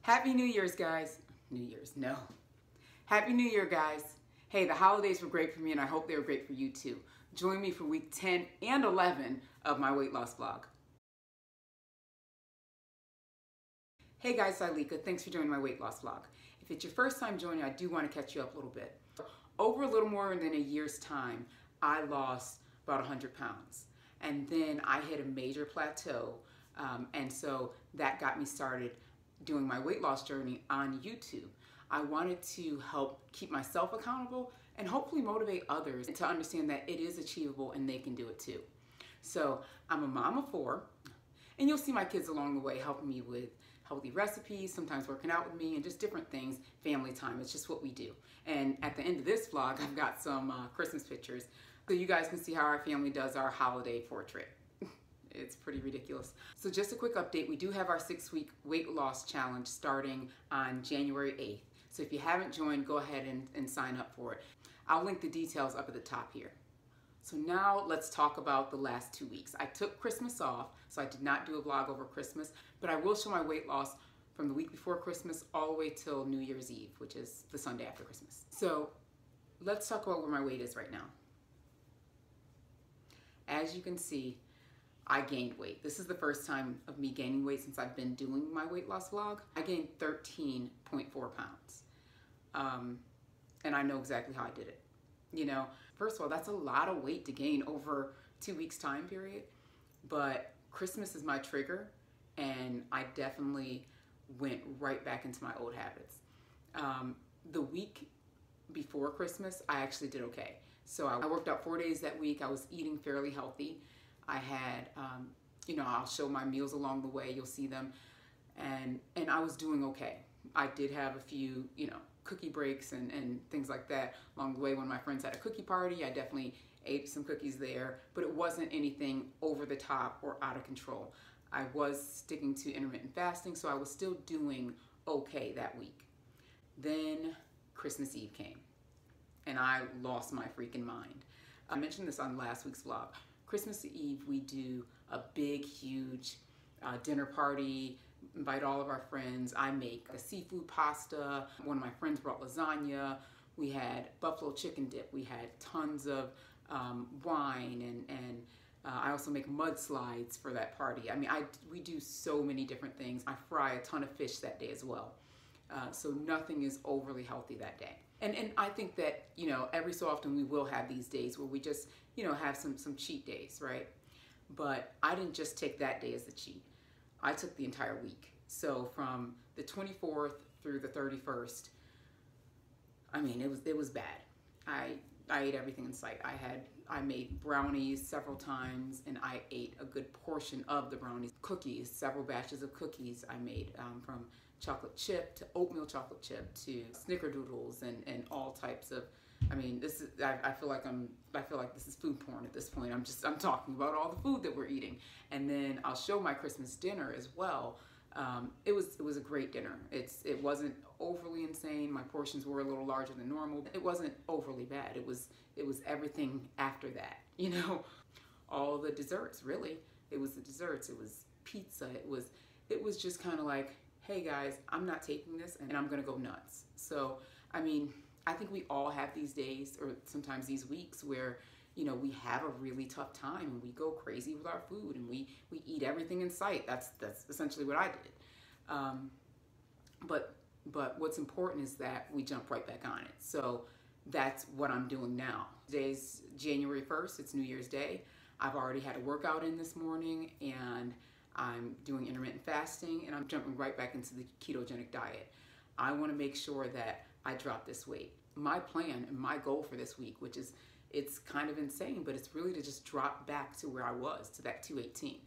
Happy New Year's, guys. New Year's, no. Happy New Year, guys. Hey, the holidays were great for me and I hope they were great for you too. Join me for week 10 and 11 of my weight loss vlog. Hey guys, it's Alika. Thanks for joining my weight loss vlog. If it's your first time joining, I do want to catch you up a little bit. Over a little more than a year's time, I lost about 100 pounds. And then I hit a major plateau. And so that got me started doing my weight loss journey on YouTube. I wanted to help keep myself accountable and hopefully motivate others to understand that it is achievable and they can do it too. So I'm a mom of 4, and you'll see my kids along the way helping me with healthy recipes, sometimes working out with me, and just different things, family time. It's just what we do. And at the end of this vlog, I've got some Christmas pictures so you guys can see how our family does our holiday portrait. It's pretty ridiculous. So just a quick update, we do have our 6-week weight loss challenge starting on January 8th. So if you haven't joined, go ahead and sign up for it. I'll link the details up at the top here. So now let's talk about the last 2 weeks. I took Christmas off, so I did not do a vlog over Christmas, but I will show my weight loss from the week before Christmas all the way till New Year's Eve, which is the Sunday after Christmas. So let's talk about where my weight is right now. As you can see, I gained weight. This is the first time of me gaining weight since I've been doing my weight loss vlog. I gained 13.4 pounds. And I know exactly how I did it. You know, first of all, that's a lot of weight to gain over 2 weeks time period, but Christmas is my trigger and I definitely went right back into my old habits. The week before Christmas, I actually did okay. So I worked out 4 days that week. I was eating fairly healthy. I had, you know, I'll show my meals along the way. You'll see them. And I was doing okay. I did have a few, you know, cookie breaks and things like that along the way. When my friends had a cookie party, I definitely ate some cookies there, but it wasn't anything over the top or out of control. I was sticking to intermittent fasting, so I was still doing okay that week. Then Christmas Eve came and I lost my freaking mind. I mentioned this on last week's vlog. Christmas Eve, we do a big, huge dinner party, invite all of our friends. I make a seafood pasta. One of my friends brought lasagna. We had buffalo chicken dip. We had tons of wine, and I also make mudslides for that party. I mean, we do so many different things. I fry a ton of fish that day as well. So nothing is overly healthy that day. And I think that, you know, every so often we will have these days where we just, you know, have some cheat days, right? But I didn't just take that day as a cheat. I took the entire week. So from the 24th through the 31st, I mean, it was bad. I ate everything in sight. I made brownies several times and I ate a good portion of the brownies. Cookies, several batches of cookies I made from chocolate chip to oatmeal chocolate chip to snickerdoodles and all types of, I mean, this is, I feel like this is food porn at this point. I'm talking about all the food that we're eating. And then I'll show my Christmas dinner as well. It was a great dinner. It wasn't overly insane. My portions were a little larger than normal. It wasn't overly bad. It was everything after that, you know. All the desserts, really. It was the desserts. It was pizza. It was just kind of like, hey guys, I'm not taking this and I'm gonna go nuts. So, I mean, I think we all have these days or sometimes these weeks where, you know, we have a really tough time and we go crazy with our food and we eat everything in sight. That's essentially what I did. But what's important is that we jump right back on it. So that's what I'm doing now. Today's January 1st, it's New Year's Day. I've already had a workout in this morning and I'm doing intermittent fasting and I'm jumping right back into the ketogenic diet. I want to make sure that I drop this weight. My plan and my goal for this week, which is, it's kind of insane, but it's really to just drop back to where I was, to that 218.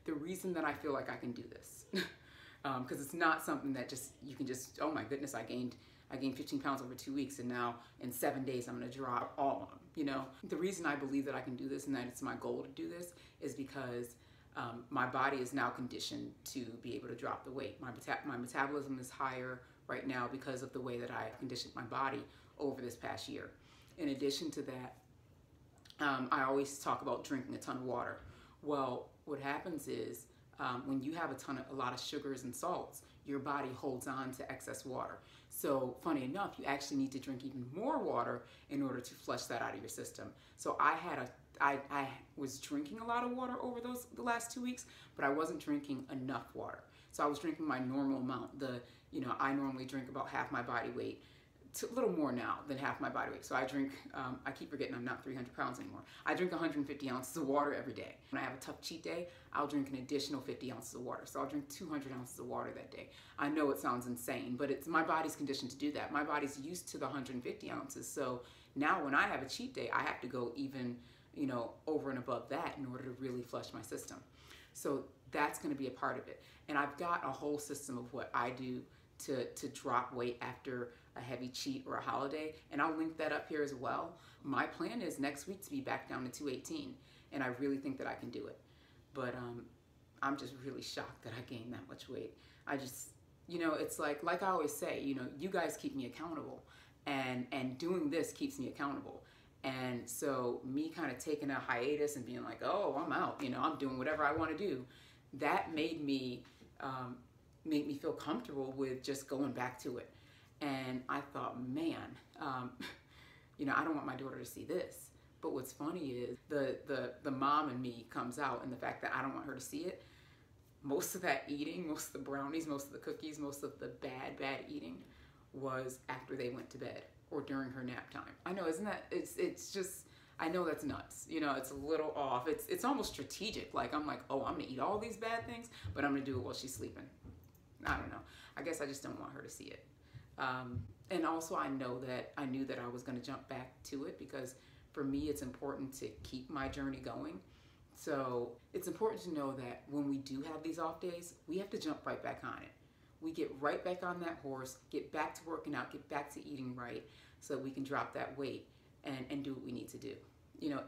The reason that I feel like I can do this, because it's not something that just, you can just, oh my goodness, I gained 15 pounds over 2 weeks and now in 7 days I'm gonna drop all of them, you know? The reason I believe that I can do this and that it's my goal to do this is because my body is now conditioned to be able to drop the weight. My metabolism is higher right now because of the way that I conditioned my body over this past year. In addition to that, I always talk about drinking a ton of water. Well, what happens is when you have a lot of sugars and salts, your body holds on to excess water. So funny enough, you actually need to drink even more water in order to flush that out of your system. So I was drinking a lot of water over the last 2 weeks, but I wasn't drinking enough water. So I was drinking my normal amount. I normally drink about half my body weight, a little more now than half my body weight. So I drink, I keep forgetting I'm not 300 pounds anymore. I drink 150 ounces of water every day. When I have a tough cheat day, I'll drink an additional 50 ounces of water. So I'll drink 200 ounces of water that day. I know it sounds insane, but it's my body's conditioned to do that. My body's used to the 150 ounces. So now when I have a cheat day, I have to go even, over and above that in order to really flush my system. So that's going to be a part of it. And I've got a whole system of what I do to drop weight after a heavy cheat or a holiday, and I'll link that up here as well. My plan is next week to be back down to 218, and I really think that I can do it. But I'm just really shocked that I gained that much weight. I just, it's like I always say, you guys keep me accountable, and doing this keeps me accountable. And so me kind of taking a hiatus and being like, oh, I'm out, I'm doing whatever I want to do, that made me feel comfortable with just going back to it. And I thought, man, I don't want my daughter to see this. But what's funny is the mom in me comes out, and the fact that I don't want her to see it, most of that eating, most of the brownies, most of the cookies, most of the bad eating was after they went to bed or during her nap time. I know, isn't that, it's just, I know that's nuts. It's a little off. It's almost strategic. Like, I'm like, oh, I'm gonna eat all these bad things, but I'm gonna do it while she's sleeping. I don't know. I guess I just don't want her to see it. And also I knew that I was going to jump back to it, because for me it's important to keep my journey going. So it's important to know that when we do have these off days, we have to jump right back on it. We get right back on that horse, get back to working out, get back to eating right, so we can drop that weight and do what we need to do.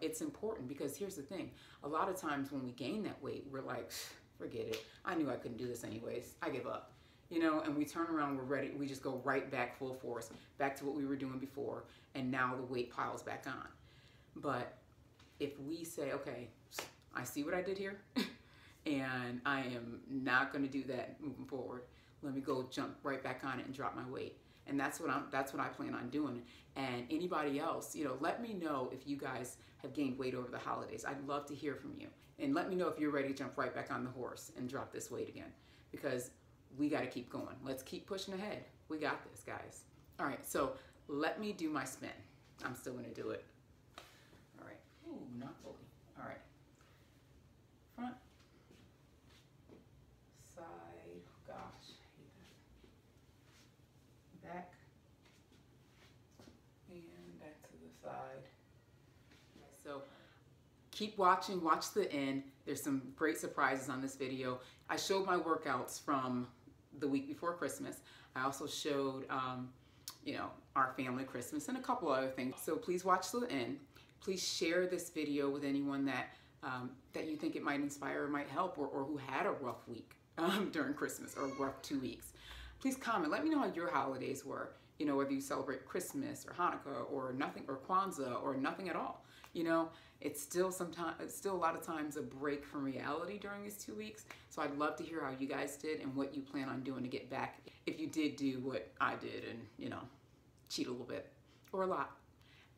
It's important, because here's the thing. A lot of times when we gain that weight, we're like, forget it. I knew I couldn't do this anyways. I give up. And we turn around, we're ready, we just go right back full force, back to what we were doing before, and now the weight piles back on. But if we say, okay, I see what I did here, and I am not gonna do that moving forward, let me go jump right back on it and drop my weight. And that's what I plan on doing. And anybody else, let me know if you guys have gained weight over the holidays. I'd love to hear from you. And let me know if you're ready to jump right back on the horse and drop this weight again, because we got to keep going. Let's keep pushing ahead. We got this, guys. All right, so let me do my spin. I'm still going to do it. All right. Ooh, not fully. All right. Front, side, gosh, I hate that. Back, and back to the side. So keep watching, watch the end. There's some great surprises on this video. I showed my workouts from the week before Christmas. I also showed, our family Christmas and a couple other things. So please watch to the end. Please share this video with anyone that you think it might inspire or might help, or who had a rough week during Christmas, or a rough 2 weeks. Please comment. Let me know how your holidays were. Whether you celebrate Christmas or Hanukkah or nothing, or Kwanzaa or nothing at all. It's still a lot of times a break from reality during these 2 weeks. So I'd love to hear how you guys did and what you plan on doing to get back, if you did do what I did and, cheat a little bit or a lot.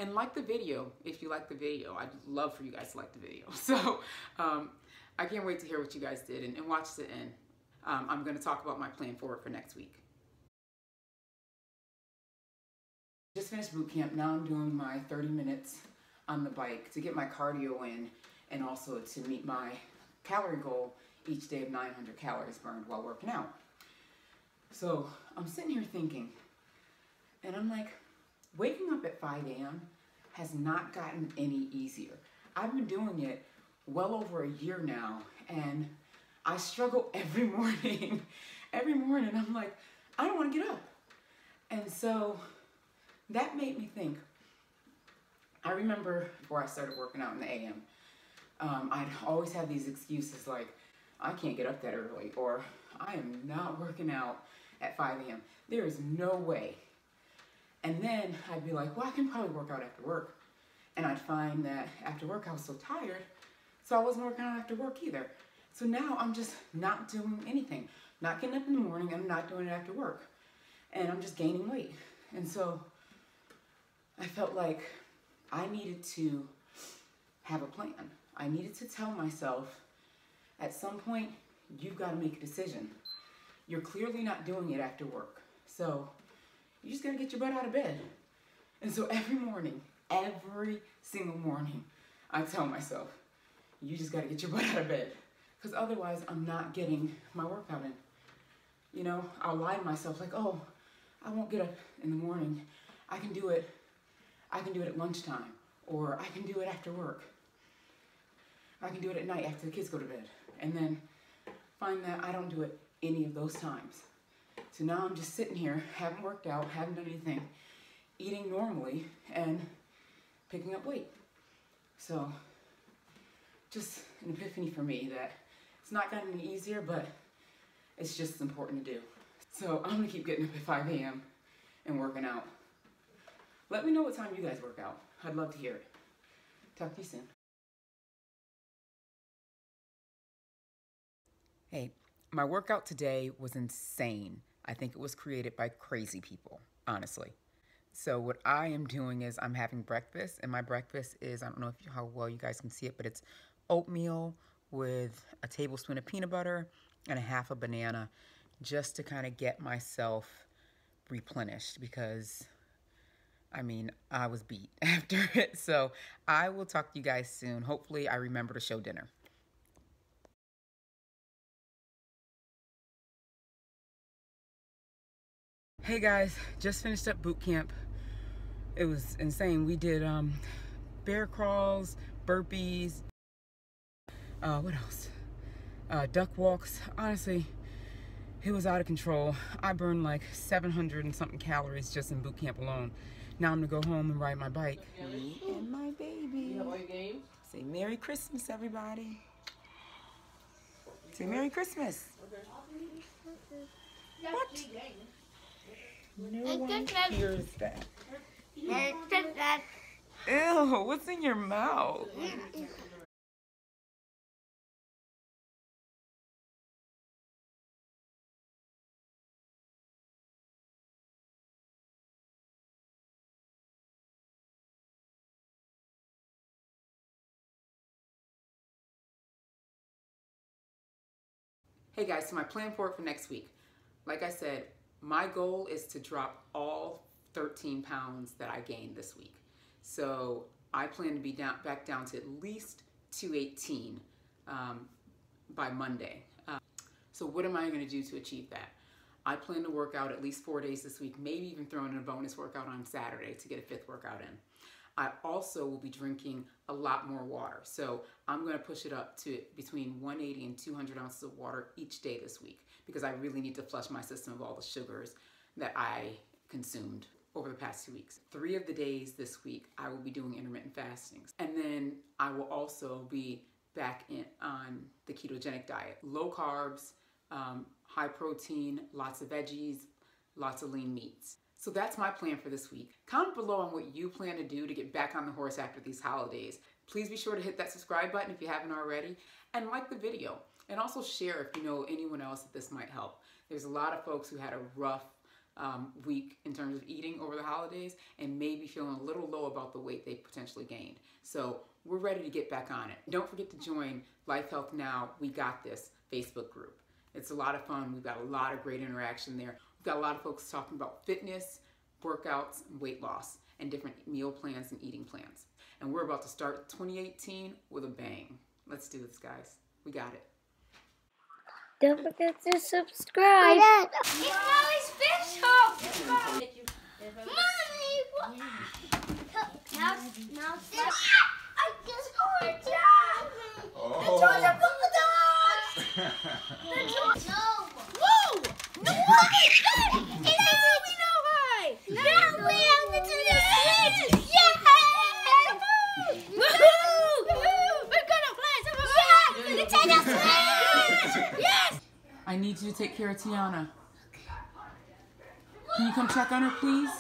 And like the video if you like the video. I'd love for you guys to like the video. So I can't wait to hear what you guys did, and watch the end. I'm going to talk about my plan forward for next week. Just finished boot camp. Now I'm doing my 30 minutes on the bike to get my cardio in, and also to meet my calorie goal each day of 900 calories burned while working out. So I'm sitting here thinking, and I'm like, waking up at 5 a.m. has not gotten any easier. I've been doing it well over a year now, and I struggle every morning. Every morning I'm like, I don't want to get up. And so that made me think. I remember before I started working out in the AM, I'd always have these excuses like, I can't get up that early, or I am not working out at 5 a.m. There is no way. And then I'd be like, well, I can probably work out after work. And I'd find that after work I was so tired, so I wasn't working out after work either. So now I'm just not doing anything. Not getting up in the morning, and I'm not doing it after work. And I'm just gaining weight. And so I felt like I needed to have a plan. I needed to tell myself, at some point, you've got to make a decision. You're clearly not doing it after work. So you just got to get your butt out of bed. And so every morning, every single morning, I tell myself, you just got to get your butt out of bed. Because otherwise, I'm not getting my workout in. You know, I'll lie to myself like, oh, I won't get up in the morning. I can do it at lunchtime, or I can do it after work. I can do it at night after the kids go to bed. And then find that I don't do it any of those times. So now I'm just sitting here, haven't worked out, haven't done anything, eating normally, and picking up weight. So just an epiphany for me that it's not gotten any easier, but it's just important to do. So I'm gonna keep getting up at 5 a.m. and working out. Let me know what time you guys work out. I'd love to hear it. Talk to you soon. Hey, my workout today was insane. I think it was created by crazy people, honestly. So what I am doing is I'm having breakfast, and my breakfast is, I don't know how well you guys can see it, but it's oatmeal with a tablespoon of peanut butter and a half a banana, just to kind of get myself replenished, because I mean, I was beat after it. So I will talk to you guys soon. Hopefully I remember to show dinner. Hey guys, just finished up boot camp. It was insane. We did bear crawls, burpees, what else? Duck walks. Honestly, it was out of control. I burned like 700 and something calories just in boot camp alone. Now I'm gonna go home and ride my bike. Me and my baby. You have all your games? Say Merry Christmas, everybody. Say Merry Christmas. Okay. What? No one hears that. Ew, what's in your mouth? Hey guys, so my plan for next week. Like I said, my goal is to drop all 13 pounds that I gained this week. So I plan to be back down to at least 218 by Monday. So what am I going to do to achieve that? I plan to work out at least 4 days this week, maybe even throw in a bonus workout on Saturday to get a 5th workout in. I also will be drinking a lot more water. So I'm going to push it up to between 180 and 200 ounces of water each day this week, because I really need to flush my system of all the sugars that I consumed over the past 2 weeks. 3 of the days this week, I will be doing intermittent fasting. And then I will also be back on the ketogenic diet. Low carbs, high protein, lots of veggies, lots of lean meats. So that's my plan for this week. Comment below on what you plan to do to get back on the horse after these holidays. Please be sure to hit that subscribe button if you haven't already, and like the video. And also share if you know anyone else that this might help. There's a lot of folks who had a rough week in terms of eating over the holidays and maybe feeling a little low about the weight they potentially gained. So we're ready to get back on it. Don't forget to join Life Health Now, We Got This Facebook group. It's a lot of fun. We've got a lot of great interaction there. We've got a lot of folks talking about fitness, workouts, and weight loss, and different meal plans and eating plans. And we're about to start 2018 with a bang. Let's do this, guys. We got it. Don't forget to subscribe. It's Mommy's fish hook. Mommy, what? Now, I just heard it. The toys are from the dog. No. Whoa! No way! It has me no way! Now we have to do this! Yeah! Woohoo! We're gonna play some of that! Nintendo Switch! Yes! I need you to take care of Tiana. Can you come check on her, please?